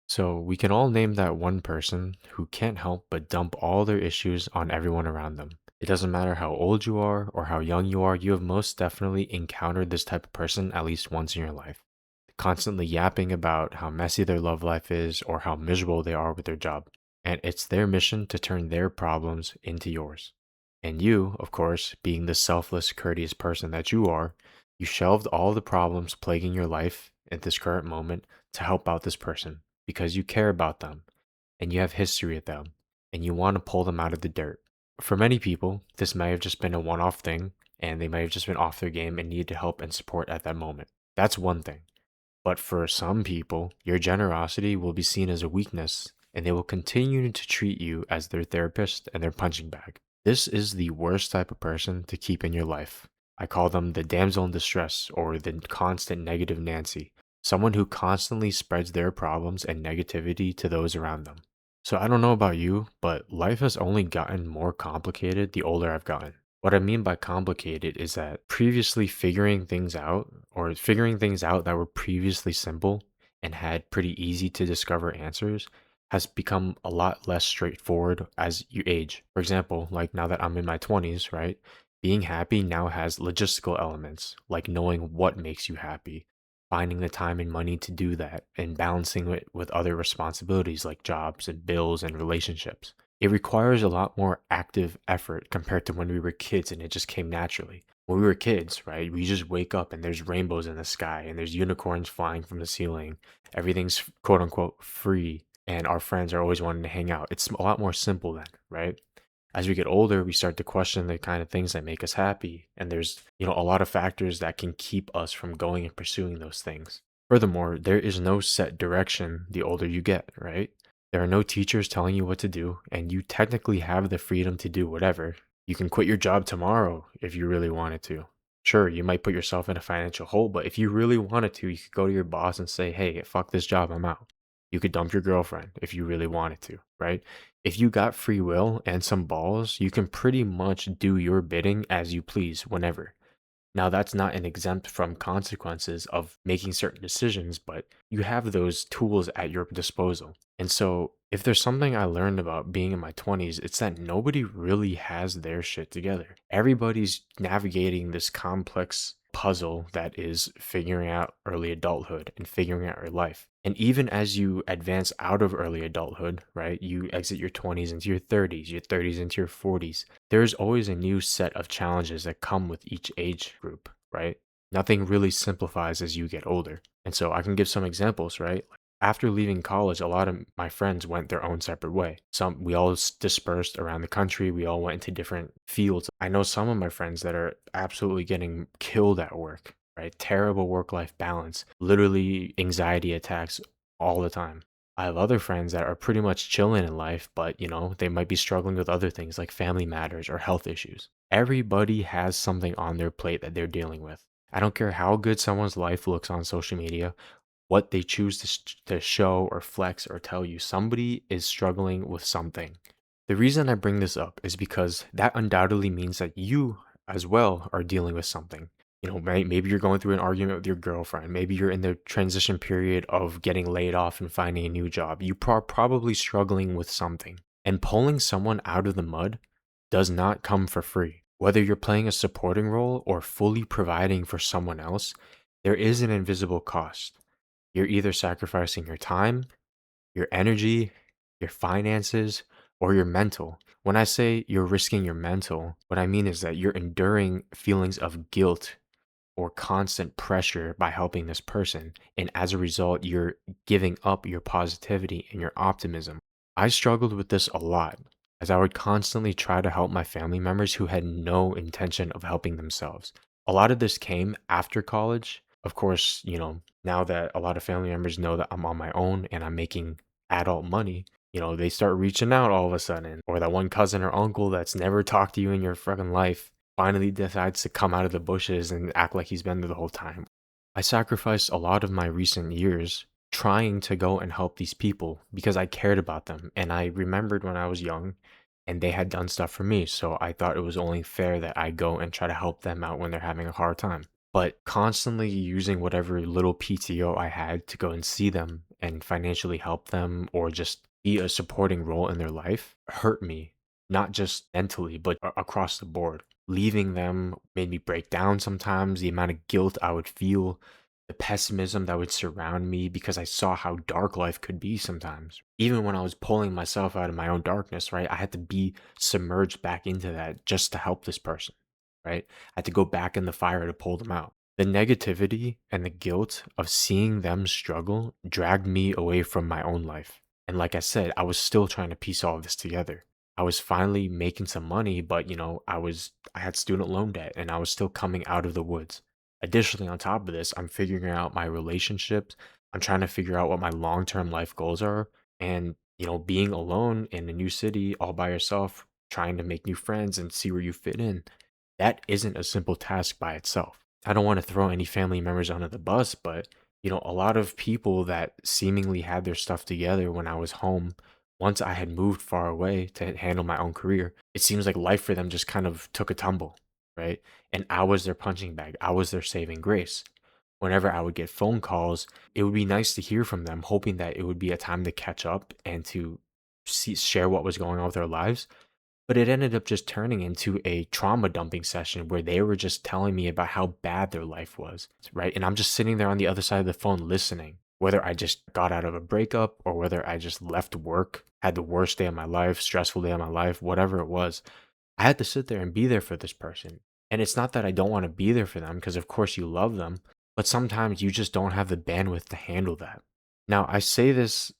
So we can all name that one person who can't help but dump all their issues on everyone around them. It doesn't matter how old you are or how young you are, you have most definitely encountered this type of person at least once in your life. Constantly yapping about how messy their love life is or how miserable they are with their job. And it's their mission to turn their problems into yours. And you, of course, being the selfless, courteous person that you are, you shelved all the problems plaguing your life at this current moment to help out this person because you care about them and you have history with them and you want to pull them out of the dirt. For many people, this may have just been a one off thing and they may have just been off their game and needed help and support at that moment. That's one thing. But for some people, your generosity will be seen as a weakness and they will continue to treat you as their therapist and their punching bag. This is the worst type of person to keep in your life. I call them the damsel in distress or the constant negative Nancy, someone who constantly spreads their problems and negativity to those around them. So I don't know about you, but life has only gotten more complicated the older I've gotten. What I mean by complicated is that previously figuring things out or figuring things out that were previously simple and had pretty easy to discover answers has become a lot less straightforward as you age. For example, like now that I'm in my 20s, right? Being happy now has logistical elements, like knowing what makes you happy, finding the time and money to do that, and balancing it with other responsibilities like jobs and bills and relationships. It requires a lot more active effort compared to when we were kids and it just came naturally. When we were kids, right, we just wake up and there's rainbows in the sky and there's unicorns flying from the ceiling. Everything's quote unquote free and our friends are always wanting to hang out. It's a lot more simple then, right? As we get older, we start to question the kind of things that make us happy. And there's, a lot of factors that can keep us from going and pursuing those things. Furthermore, there is no set direction the older you get, right? There are no teachers telling you what to do, and you technically have the freedom to do whatever. You can quit your job tomorrow if you really wanted to. Sure, you might put yourself in a financial hole, but if you really wanted to, you could go to your boss and say, hey, fuck this job, I'm out. You could dump your girlfriend if you really wanted to, right? If you got free will and some balls, you can pretty much do your bidding as you please whenever. Now, that's not an exempt from consequences of making certain decisions, but you have those tools at your disposal. And so, if there's something I learned about being in my 20s, it's that nobody really has their shit together. Everybody's navigating this complex puzzle that is figuring out early adulthood and figuring out your life. And even as you advance out of early adulthood, right, you exit your 20s into your 30s into your 40s, there's always a new set of challenges that come with each age group, right? Nothing really simplifies as you get older. And so I can give some examples, right? After leaving college, a lot of my friends went their own separate way. We all dispersed around the country. We all went into different fields. I know some of my friends that are absolutely getting killed at work, right? Terrible work life balance, literally anxiety attacks all the time. I have other friends that are pretty much chilling in life, but they might be struggling with other things like family matters or health issues. Everybody has something on their plate that they're dealing with. I don't care how good someone's life looks on social media, what they choose to show or flex or tell you, somebody is struggling with something. The reason I bring this up is because that undoubtedly means that you as well are dealing with something. Maybe you're going through an argument with your girlfriend. Maybe you're in the transition period of getting laid off and finding a new job. You are probably struggling with something. And pulling someone out of the mud does not come for free. Whether you're playing a supporting role or fully providing for someone else, there is an invisible cost. You're either sacrificing your time, your energy, your finances, or your mental. When I say you're risking your mental, what I mean is that you're enduring feelings of guilt or constant pressure by helping this person. And as a result, you're giving up your positivity and your optimism. I struggled with this a lot as I would constantly try to help my family members who had no intention of helping themselves. A lot of this came after college. Of course, now that a lot of family members know that I'm on my own and I'm making adult money, they start reaching out all of a sudden. Or that one cousin or uncle that's never talked to you in your fucking life finally decides to come out of the bushes and act like he's been there the whole time. I sacrificed a lot of my recent years trying to go and help these people because I cared about them. And I remembered when I was young and they had done stuff for me. So I thought it was only fair that I go and try to help them out when they're having a hard time. But constantly using whatever little PTO I had to go and see them and financially help them or just be a supporting role in their life hurt me, not just mentally, but across the board. Leaving them made me break down sometimes, the amount of guilt I would feel, the pessimism that would surround me because I saw how dark life could be sometimes. Even when I was pulling myself out of my own darkness, right? I had to be submerged back into that just to help this person, right? I had to go back in the fire to pull them out. The negativity and the guilt of seeing them struggle dragged me away from my own life. And like I said, I was still trying to piece all of this together. I was finally making some money, but I had student loan debt and I was still coming out of the woods. Additionally, on top of this, I'm figuring out my relationships. I'm trying to figure out what my long-term life goals are. And, being alone in a new city all by yourself, trying to make new friends and see where you fit in, that isn't a simple task by itself. I don't want to throw any family members under the bus, but a lot of people that seemingly had their stuff together when I was home, once I had moved far away to handle my own career, it seems like life for them just kind of took a tumble, right? And I was their punching bag. I was their saving grace. Whenever I would get phone calls, it would be nice to hear from them, hoping that it would be a time to catch up and to share what was going on with their lives. But it ended up just turning into a trauma dumping session where they were just telling me about how bad their life was, right? And I'm just sitting there on the other side of the phone listening, whether I just got out of a breakup or whether I just left work, had the worst day of my life, stressful day of my life, whatever it was. I had to sit there and be there for this person. And it's not that I don't want to be there for them, because of course you love them, but sometimes you just don't have the bandwidth to handle that. Now, I say this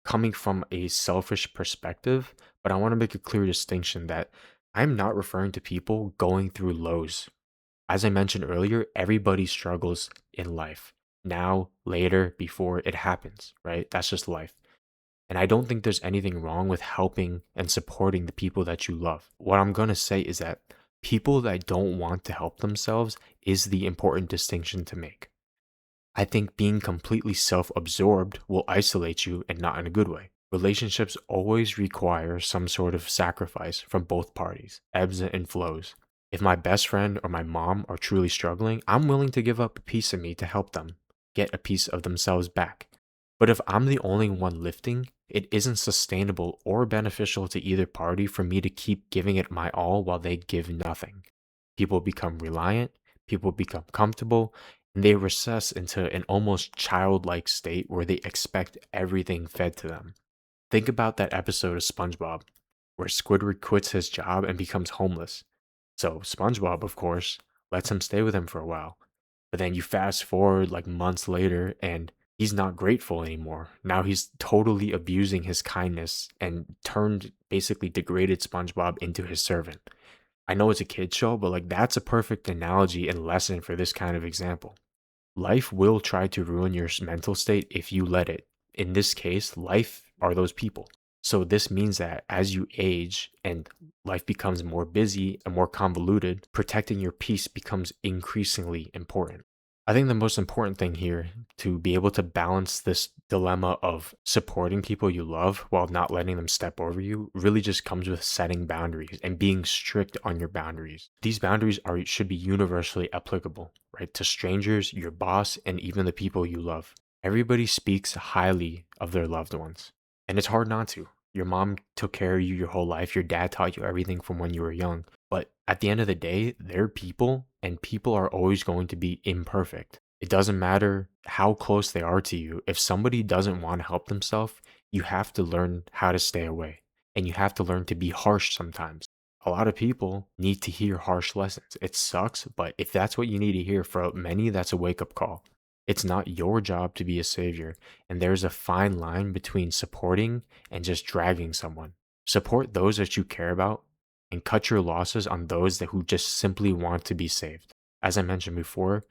coming from a selfish perspective, but I want to make a clear distinction that I'm not referring to people going through lows. As I mentioned earlier, everybody struggles in life. Now, later, before it happens, right? That's just life. And I don't think there's anything wrong with helping and supporting the people that you love. What I'm going to say is that people that don't want to help themselves is the important distinction to make. I think being completely self absorbed will isolate you and not in a good way. Relationships always require some sort of sacrifice from both parties, ebbs and flows. If my best friend or my mom are truly struggling, I'm willing to give up a piece of me to help them get a piece of themselves back. But if I'm the only one lifting, it isn't sustainable or beneficial to either party for me to keep giving it my all while they give nothing. People become reliant, people become comfortable, and they recess into an almost childlike state where they expect everything fed to them. Think about that episode of SpongeBob where Squidward quits his job and becomes homeless. So SpongeBob, of course, lets him stay with him for a while. But then you fast forward like months later and he's not grateful anymore. Now he's totally abusing his kindness and turned basically degraded SpongeBob into his servant. I know it's a kid show, but like that's a perfect analogy and lesson for this kind of example. Life will try to ruin your mental state if you let it. In this case, life are those people. So this means that as you age and life becomes more busy and more convoluted, protecting your peace becomes increasingly important. I think the most important thing here to be able to balance this dilemma of supporting people you love while not letting them step over you really just comes with setting boundaries and being strict on your boundaries. These boundaries should be universally applicable, right? To strangers, your boss, and even the people you love. Everybody speaks highly of their loved ones, and it's hard not to. Your mom took care of you your whole life. Your dad taught you everything from when you were young. But at the end of the day, they're people, and people are always going to be imperfect. It doesn't matter how close they are to you. If somebody doesn't want to help themselves, you have to learn how to stay away. And you have to learn to be harsh sometimes. A lot of people need to hear harsh lessons. It sucks, but if that's what you need to hear, for many, that's a wake up call. It's not your job to be a savior, and there's a fine line between supporting and just dragging someone. Support those that you care about and cut your losses on those who just simply want to be saved. As I mentioned before,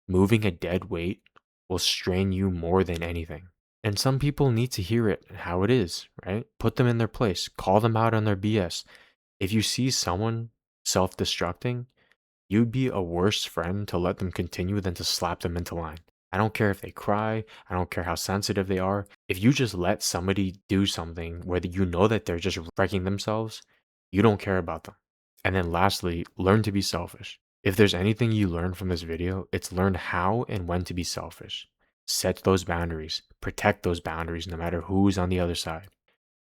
moving a dead weight will strain you more than anything. And some people need to hear it how it is, right? Put them in their place, call them out on their BS. If you see someone self destructing, you'd be a worse friend to let them continue than to slap them into line. I don't care if they cry. I don't care how sensitive they are. If you just let somebody do something, whether you know that they're just wrecking themselves, you don't care about them. And then lastly, learn to be selfish. If there's anything you learn from this video, it's learn how and when to be selfish. Set those boundaries, protect those boundaries no matter who's on the other side.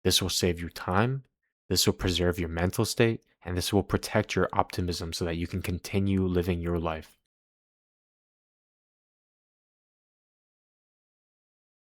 This will save you time, this will preserve your mental state, and this will protect your optimism so that you can continue living your life.